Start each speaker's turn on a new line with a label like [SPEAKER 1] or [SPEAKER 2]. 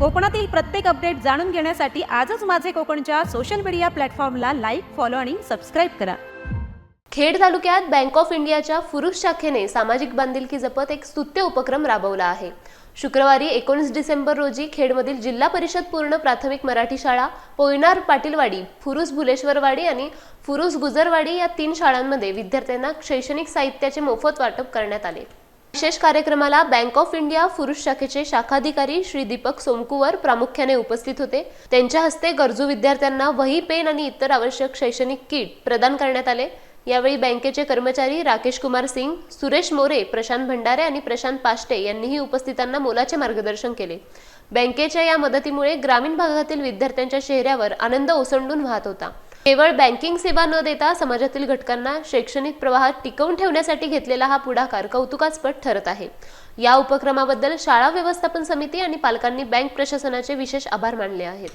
[SPEAKER 1] कोकणातील प्रत्येक अपडेट जाणून घेण्यासाठी आजच माझे कोकणच्या सोशल मीडिया प्लॅटफॉर्मला लाईक, फॉलो आणि सबस्क्राईब करा।
[SPEAKER 2] खेड तालुक्यात बँक ऑफ इंडियाच्या फुरुष शाखेने सामाजिक बांधिलकी जपत एक स्तुत्य उपक्रम राबवला आहे। शुक्रवारी 19 डिसेंबर रोजी खेडमधील जिल्हा परिषद पूर्ण प्राथमिक मराठी शाळा, पोयनार पाटीलवाडी, फुरुस भुलेश्वरवाडी आणि फुरुस गुजरवाडी या 3 शाळांमध्ये विद्यार्थ्यांना शैक्षणिक साहित्याचे मोफत वाटप करण्यात आले। विशेष कार्यक्रमाला बँक ऑफ इंडिया फुरुष शाखेचे शाखाधिकारी श्री दीपक सोमकुवर प्रामुख्याने उपस्थित होते। त्यांच्या हस्ते गरजू विद्यार्थ्यांना वही, पेन आणि इतर आवश्यक शैक्षणिक किट प्रदान करण्यात आले। यावेळी बँकेचे कर्मचारी राकेश कुमार सिंग, सुरेश मोरे, प्रशांत भंडारे आणि प्रशांत पाष्टे यांनीही उपस्थितांना मोलाचे मार्गदर्शन केले। बँकेच्या या मदतीमुळे ग्रामीण भागातील विद्यार्थ्यांच्या चेहऱ्यावर आनंद ओसंडून वाहत होता। केवळ बँकिंग सेवा न देता समाजातील घटकांना शैक्षणिक प्रवाहात टिकवून ठेवण्यासाठी घेतलेला हा पुढाकार कौतुकास्पद ठरत आहे। या उपक्रमाबद्दल शाळा व्यवस्थापन समिती आणि पालकांनी बँक प्रशासनाचे विशेष आभार मानले आहेत।